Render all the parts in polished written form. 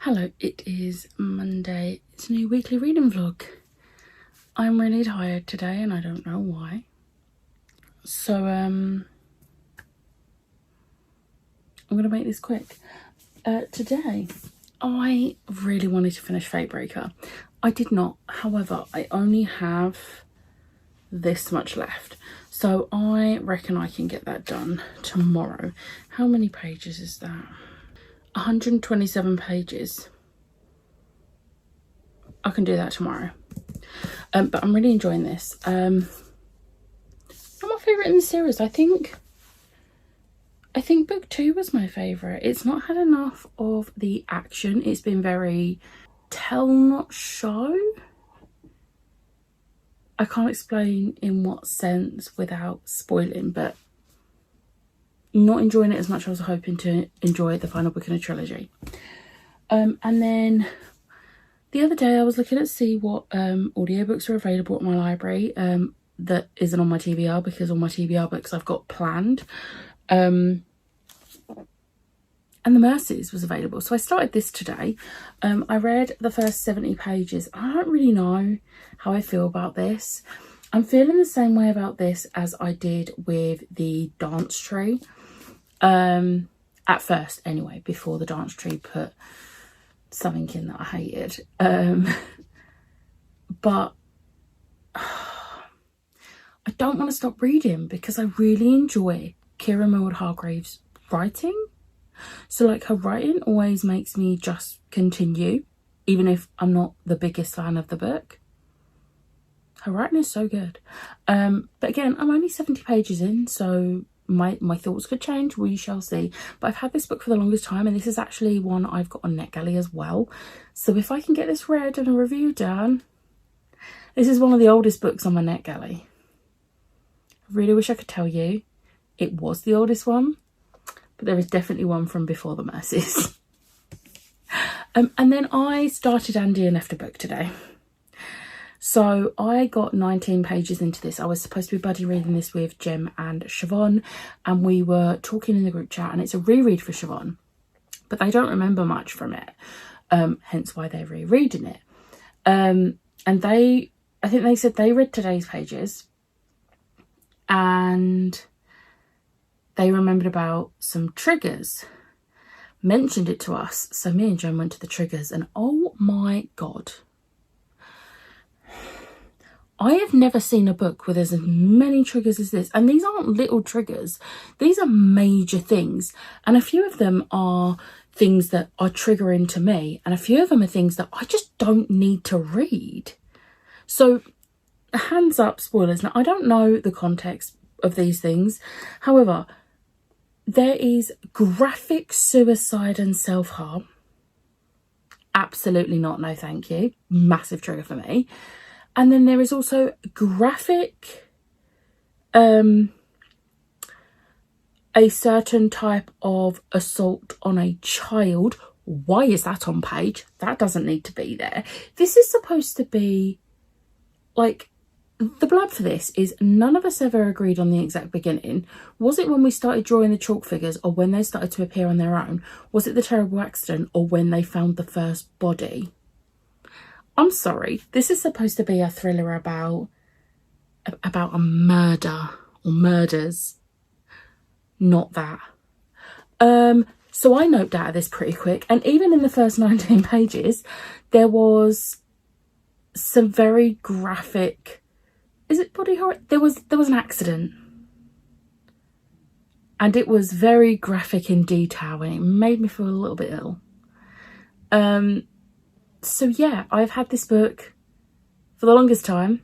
Hello, it is Monday. It's a new weekly reading vlog. I'm really tired today and I don't know why. So, I'm going to make this quick. Today, I really wanted to finish Fatebreaker. I did not. However, I only have this much left. So I reckon I can get that done tomorrow. How many pages is that? 127 pages. I can do that tomorrow. But I'm really enjoying this. Not my favourite in the series. I think book 2 was my favourite. It's not had enough of the action. It's been very tell not show. I can't explain in what sense without spoiling, but not enjoying it as much as I was hoping to enjoy the final book in a trilogy. And then the other day I was looking to see what audiobooks are available at my library that isn't on my TBR, because all my TBR books I've got planned. And The Mercies was available. So I started this today. I read the first 70 pages. I don't really know how I feel about this. I'm feeling the same way about this as I did with the Dance Tree. At first anyway, before the Dance Tree put something in that I hated. But I don't want to stop reading because I really enjoy Kira Millward-Hargreaves' writing. So like, her writing always makes me just continue, even if I'm not the biggest fan of the book. Her writing is so good. But again, I'm only 70 pages in, so my thoughts could change. We shall see. But I've had this book for the longest time, and this is actually one I've got on NetGalley as well. So if I can get this read and a review done, this is one of the oldest books on my NetGalley. I really wish I could tell you it was the oldest one, but there is definitely one from before The Mercies. And then I started and DNF'd a book today. So I got 19 pages into this. I was supposed to be buddy reading this with Jem and Siobhan, and we were talking in the group chat, and it's a reread for Siobhan, but they don't remember much from it, hence why they're rereading it. And I think they said they read today's pages and they remembered about some triggers, mentioned it to us. So me and Jem went to the triggers, and oh my God, I have never seen a book with as many triggers as this. And these aren't little triggers. These are major things. And a few of them are things that are triggering to me. And a few of them are things that I just don't need to read. So hands up, spoilers. Now, I don't know the context of these things. However, there is graphic suicide and self-harm. Absolutely not. No, thank you. Massive trigger for me. And then there is also graphic, a certain type of assault on a child. Why is that on page? That doesn't need to be there. This is supposed to be, like, the blurb for this is none of us ever agreed on the exact beginning. Was it when we started drawing the chalk figures, or when they started to appear on their own? Was it the terrible accident, or when they found the first body? I'm sorry, this is supposed to be a thriller about a murder or murders. Not that. So I noped out of this pretty quick, and even in the first 19 pages, there was some very graphic. Is it body horror? There was an accident, and it was very graphic in detail, and it made me feel a little bit ill. So yeah, I've had this book for the longest time,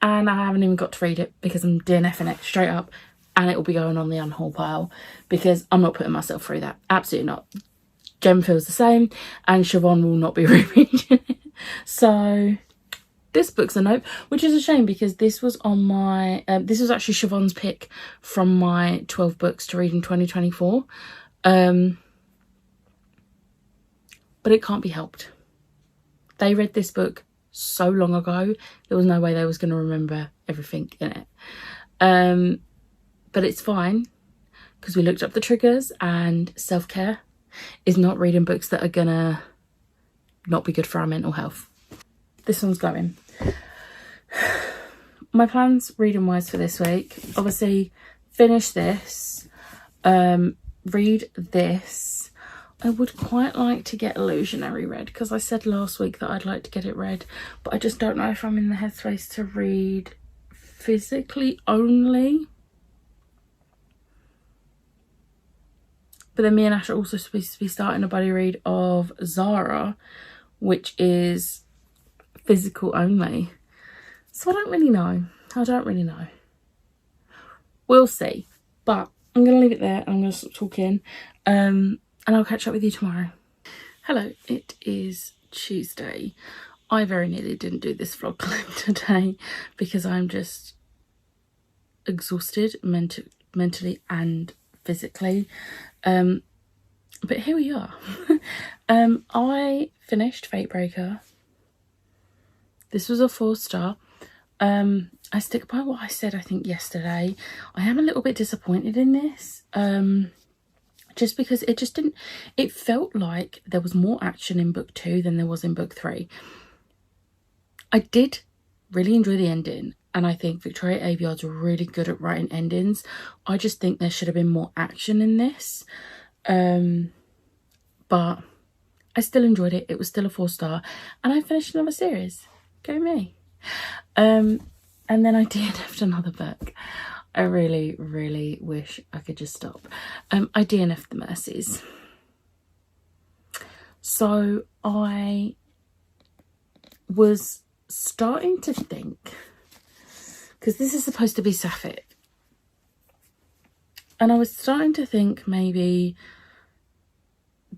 and I haven't even got to read it because I'm DNFing it straight up, and it will be going on the unhaul pile because I'm not putting myself through that. Absolutely not. Jem feels the same, and Siobhan will not be rereading it. So this book's a nope, which is a shame because this was on my, this was actually Siobhan's pick from my 12 books to read in 2024. But it can't be helped. They read this book so long ago, there was no way they was going to remember everything in it. But it's fine, because we looked up the triggers, and self-care is not reading books that are gonna not be good for our mental health. This one's going. My plans reading wise for this week, obviously finish this, read this. I would quite like to get Illusionary read, because I said last week that I'd like to get it read, but I just don't know if I'm in the headspace to read physically only. But then me and Ash are also supposed to be starting a buddy read of Zara, which is physical only. So I don't really know. We'll see. But I'm going to leave it there. I'm going to stop talking. And I'll catch up with you tomorrow. Hello, it is Tuesday. I very nearly didn't do this vlog clip today because I'm just exhausted mentally and physically. But here we are. I finished Fatebreaker. This was a 4-star. I stick by what I said, I think, yesterday. I am a little bit disappointed in this. Just because it felt like there was more action in book 2 than there was in book 3. I did really enjoy the ending, and I think Victoria Aveyard's really good at writing endings. I just think there should have been more action in this. But I still enjoyed it. It was still a 4-star, and I finished another series. Go me. And then I DNF'd another book. I really, really wish I could just stop. I DNF'd The Mercies. So I was starting to think, because this is supposed to be sapphic, and I was starting to think maybe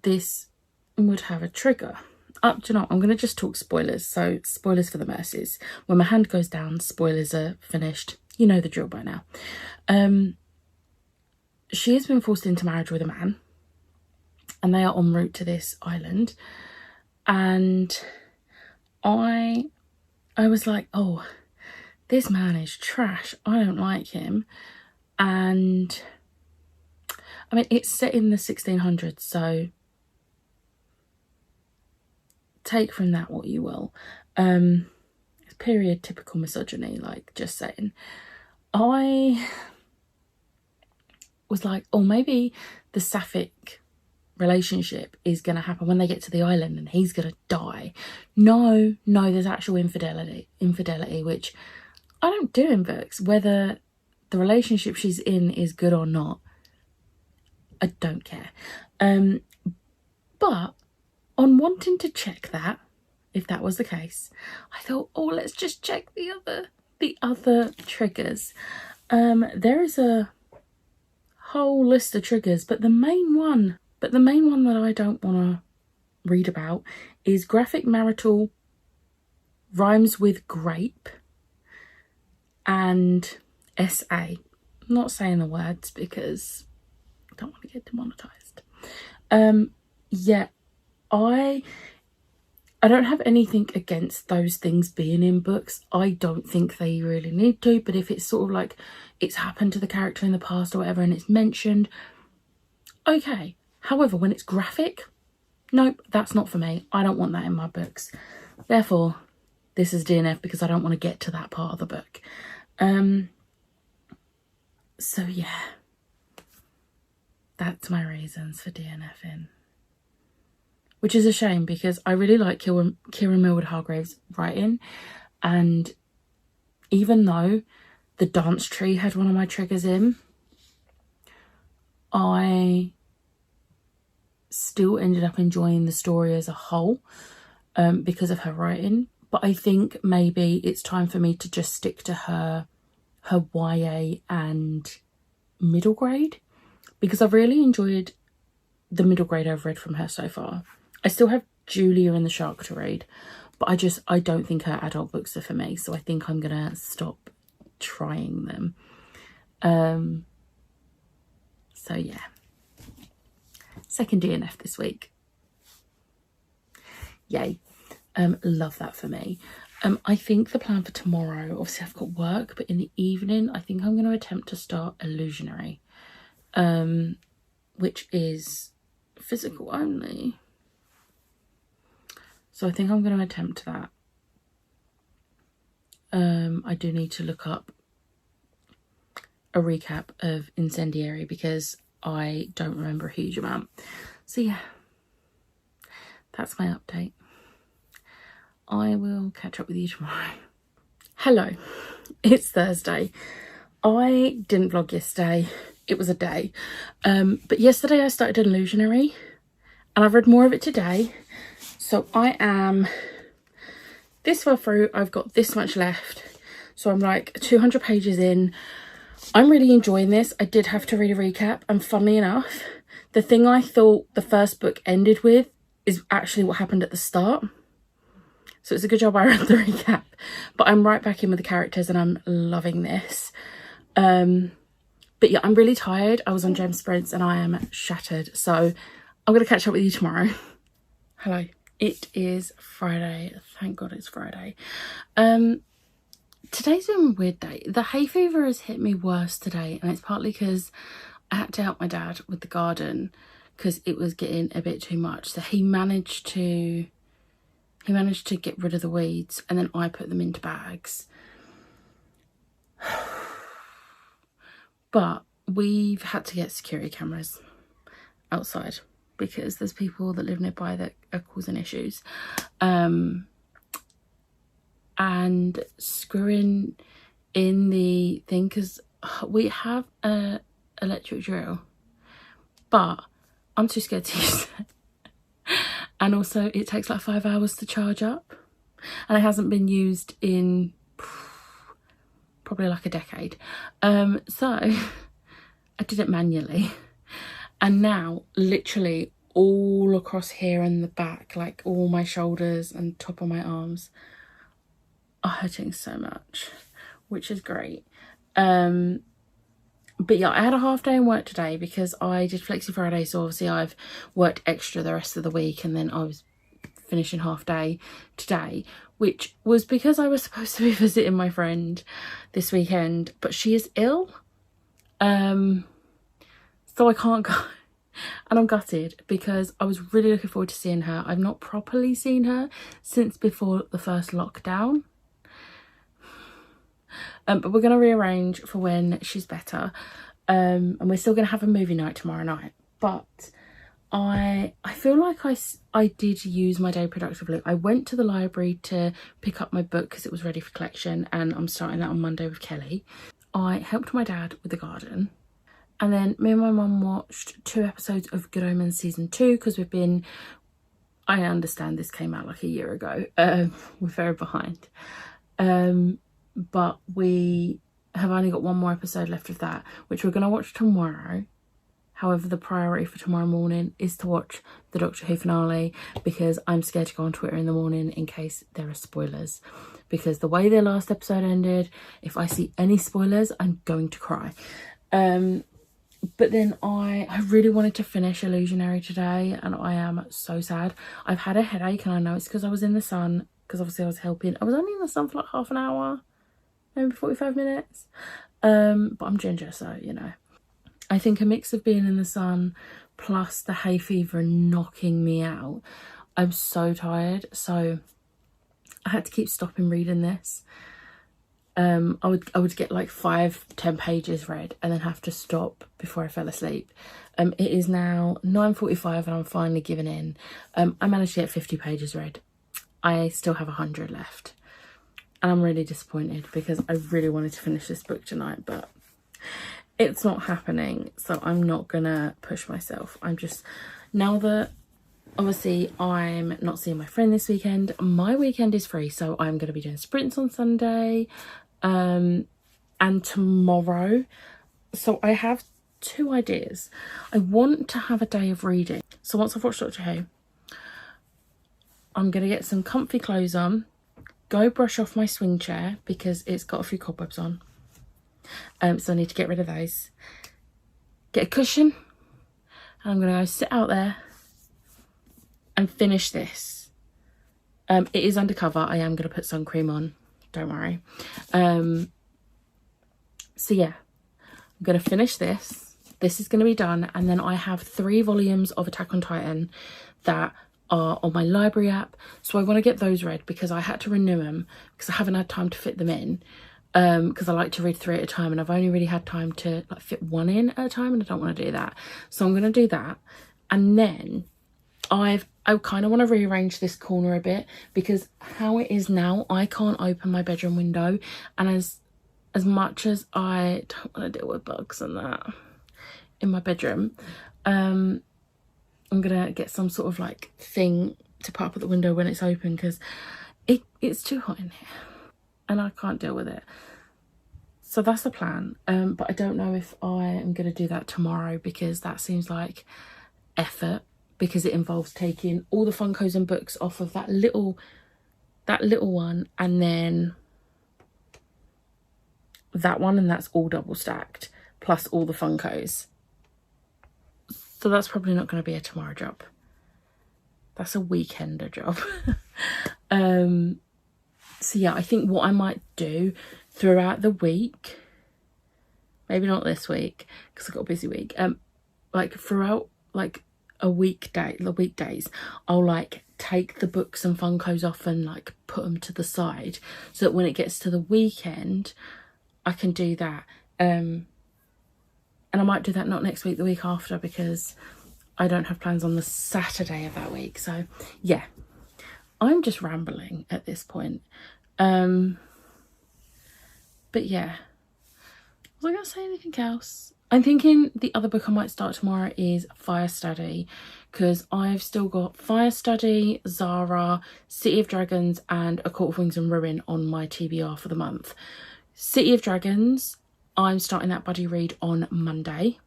this would have a trigger. Do you know, I'm going to just talk spoilers. So spoilers for The Mercies. When my hand goes down, spoilers are finished. You know the drill by now. She has been forced into marriage with a man, and they are en route to this island. And I was like, oh, this man is trash. I don't like him. And I mean, it's set in the 1600s, so take from that what you will. It's period typical misogyny, like, just saying. I was like, oh, maybe the sapphic relationship is going to happen when they get to the island and he's going to die. No, there's actual infidelity, which I don't do in books. Whether the relationship she's in is good or not, I don't care. But on wanting to check that, if that was the case, I thought, oh, let's just check the other triggers. There is a whole list of triggers, but the main one that I don't want to read about is graphic marital, rhymes with grape, and SA. I'm not saying the words because I don't want to get demonetized. Yeah, I don't have anything against those things being in books. I don't think they really need to, but if it's sort of like it's happened to the character in the past or whatever and it's mentioned, okay. However, when it's graphic, nope, that's not for me. I don't want that in my books. Therefore, this is DNF because I don't want to get to that part of the book. So yeah, that's my reasons for DNFing. Which is a shame because I really like Kieran Millwood Hargrave's writing, and even though The Dance Tree had one of my triggers in, I still ended up enjoying the story as a whole because of her writing. But I think maybe it's time for me to just stick to her YA and middle grade, because I've really enjoyed the middle grade I've read from her so far. I still have Julia and the Shark to read, but I don't think her adult books are for me, so I think I'm gonna stop trying them. So yeah, second DNF this week. Yay. Love that for me. I think the plan for tomorrow, obviously I've got work, but in the evening I think I'm going to attempt to start Illusionary, which is physical only. So I think I'm going to attempt that. I do need to look up a recap of Incendiary because I don't remember a huge amount. So yeah, that's my update. I will catch up with you tomorrow. Hello, it's Thursday. I didn't vlog yesterday. It was a day. But yesterday I started Illusionary and I've read more of it today. So I am this far through. I've got this much left. So I'm like 200 pages in. I'm really enjoying this. I did have to read a recap, and funnily enough, the thing I thought the first book ended with is actually what happened at the start. So it's a good job I read the recap. But I'm right back in with the characters and I'm loving this. But yeah, I'm really tired. I was on gem sprints and I am shattered. So I'm going to catch up with you tomorrow. Hello. It is Friday. Thank God it's Friday. Today's been a weird day. The hay fever has hit me worse today, and it's partly because I had to help my dad with the garden because it was getting a bit too much. So he managed to get rid of the weeds, and then I put them into bags. But we've had to get security cameras outside because there's people that live nearby that are causing issues. And screwing in the thing, because we have a electric drill, but I'm too scared to use it. And also it takes like 5 hours to charge up, and it hasn't been used in probably like a decade. So I did it manually, and now literally all across here and the back, like all my shoulders and top of my arms are hurting so much, which is great. But yeah, I had a half day in work today because I did Flexi Friday, so obviously I've worked extra the rest of the week, and then I was finishing half day today, which was because I was supposed to be visiting my friend this weekend, but she is ill, so I can't go. And I'm gutted because I was really looking forward to seeing her. I've not properly seen her since before the first lockdown. But we're going to rearrange for when she's better. And we're still going to have a movie night tomorrow night. But I feel like I did use my day productively. I went to the library to pick up my book because it was ready for collection, and I'm starting that on Monday with Kelly. I helped my dad with the garden. And then me and my mum watched 2 episodes of Good Omens season 2 because I understand this came out like a year ago. We're very behind. But we have only got 1 more episode left of that, which we're going to watch tomorrow. However, the priority for tomorrow morning is to watch the Doctor Who finale because I'm scared to go on Twitter in the morning in case there are spoilers. Because the way their last episode ended, if I see any spoilers, I'm going to cry. But then I really wanted to finish Illusionary today, and I am so sad. I've had a headache, and I know it's because I was in the sun, because obviously I was helping. I was only in the sun for like half an hour, maybe 45 minutes. But I'm ginger, so, you know. I think a mix of being in the sun plus the hay fever knocking me out. I'm so tired, so I had to keep stopping reading this. I would get like 5-10 pages read and then have to stop before I fell asleep. It is now 9:45 and I'm finally giving in. I managed to get 50 pages read. I still have 100 left, and I'm really disappointed because I really wanted to finish this book tonight, but it's not happening. So I'm not gonna push myself. I'm just, now that obviously I'm not seeing my friend this weekend, my weekend is free, so I'm going to be doing sprints on Sunday and tomorrow. So I have 2 ideas. I want to have a day of reading. So once I've watched Doctor Who, I'm going to get some comfy clothes on, go brush off my swing chair because it's got a few cobwebs on. So I need to get rid of those. Get a cushion, and I'm going to go sit out there and finish this. It is undercover. I am going to put sun cream on, don't worry. So yeah, I'm going to finish this this is going to be done, and then I have 3 volumes of Attack on Titan that are on my library app, so I want to get those read because I had to renew them because I haven't had time to fit them in, because I like to read 3 at a time, and I've only really had time to like fit 1 in at a time, and I don't want to do that. So I'm going to do that, and then I kind of want to rearrange this corner a bit, because how it is now, I can't open my bedroom window, and as much as I don't want to deal with bugs and that in my bedroom, I'm gonna get some sort of like thing to put up at the window when it's open, because it's too hot in here and I can't deal with it. So that's the plan, but I don't know if I am gonna do that tomorrow, because that seems like effort, because it involves taking all the Funkos and books off of that little one, and then that one, and that's all double stacked, plus all the Funkos. So that's probably not going to be a tomorrow job. That's a weekender job. So yeah, I think what I might do throughout the week, maybe not this week because I've got a busy week, like throughout like the weekdays, I'll like take the books and Funkos off and like put them to the side, so that when it gets to the weekend I can do that. And I might do that not next week, the week after, because I don't have plans on the Saturday of that week. So yeah, I'm just rambling at this point. But yeah, was I going to say anything else? I'm thinking the other book I might start tomorrow is Fire Study, because I've still got Fire Study, Zara, City of Dragons and A Court of Wings and Ruin on my TBR for the month. City of Dragons, I'm starting that buddy read on Monday.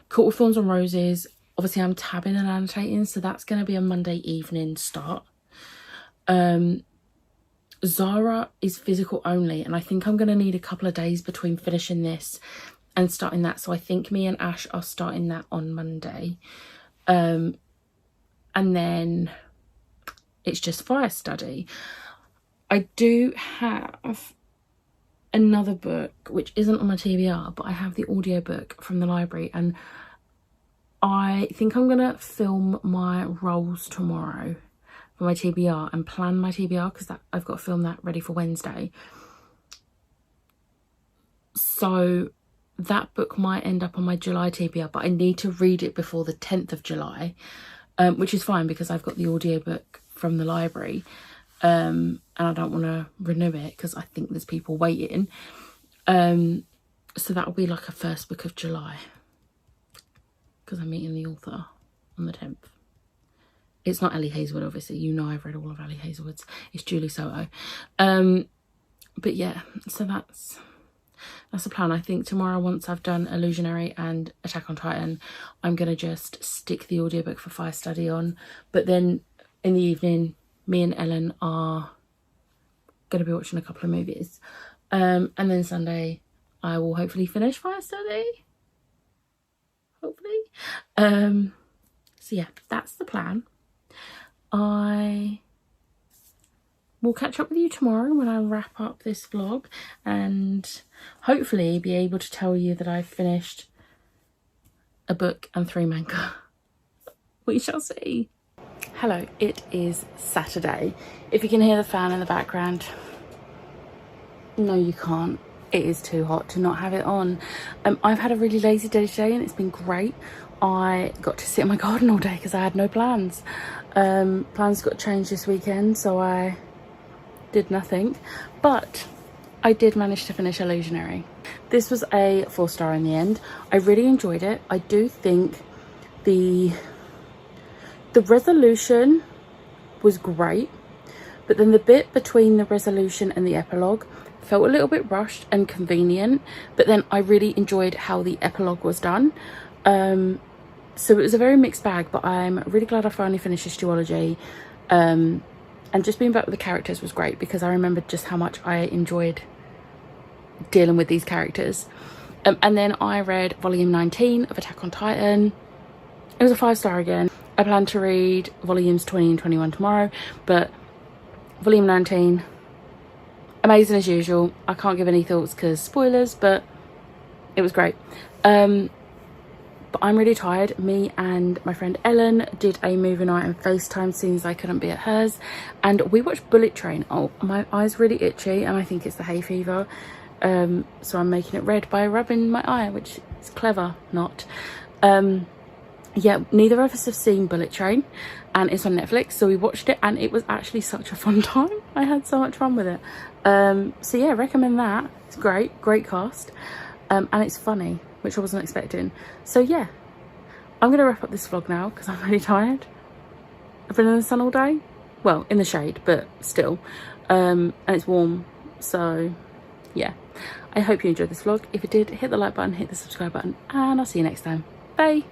Court of Thorns and Roses, obviously I'm tabbing and annotating, so that's going to be a Monday evening start. Zara is physical only, and I think I'm going to need a couple of days between finishing this and starting that, so I think me and Ash are starting that on Monday. And then it's just Fire Study. I do have another book which isn't on my TBR, but I have the audiobook from the library, and I think I'm gonna film my rolls tomorrow for my TBR and plan my TBR, because I've got to film that ready for Wednesday. So that book might end up on my July TBR, but I need to read it before the 10th of July, which is fine because I've got the audiobook from the library. And I don't want to renew it because I think there's people waiting. So that'll be like a first week of July, because I'm meeting the author on the 10th. It's not Ellie Hazelwood, obviously. You know I've read all of Ellie Hazelwood's. It's Julie Soto. But yeah, so that's the plan. I think tomorrow, once I've done Illusionary and Attack on Titan, I'm going to just stick the audiobook for Fire Study on. But then in the evening, me and Ellen are going to be watching a couple of movies. And then Sunday, I will hopefully finish Fire Study. Hopefully. So yeah, that's the plan. I will catch up with you tomorrow when I wrap up this vlog, and hopefully be able to tell you that I've finished a book and 3 manga. We shall see. Hello, it is Saturday. If you can hear the fan in the background, no you can't. It is too hot to not have it on. I've had a really lazy day today and it's been great. I got to sit in my garden all day because I had no plans. Plans got changed this weekend, so I did nothing. But I did manage to finish Illusionary. This was a 4-star in the end. I really enjoyed it. I do think the resolution was great, but then the bit between the resolution and the epilogue felt a little bit rushed and convenient, but then I really enjoyed how the epilogue was done. So it was a very mixed bag, but I'm really glad I finally finished this duology. And just being back with the characters was great, because I remembered just how much I enjoyed dealing with these characters. And then I read volume 19 of Attack on Titan. It was a 5-star again. I plan to read volumes 20 and 21 tomorrow, but volume 19, amazing as usual. I can't give any thoughts because spoilers, but it was great. But I'm really tired. Me and my friend Ellen did a movie night and FaceTime soon as I couldn't be at hers, and we watched Bullet Train. Oh, my eye's really itchy and I think it's the hay fever, so I'm making it red by rubbing my eye, which is clever, not. Yeah, neither of us have seen Bullet Train, and it's on Netflix, so we watched it and it was actually such a fun time. I had so much fun with it. So yeah, recommend that. It's great cast, and it's funny, which I wasn't expecting. So yeah, I'm gonna wrap up this vlog now because I'm really tired. I've been in the sun all day, well, in the shade, but still, and it's warm. So yeah, I hope you enjoyed this vlog. If you did, hit the like button, hit the subscribe button, and I'll see you next time. Bye.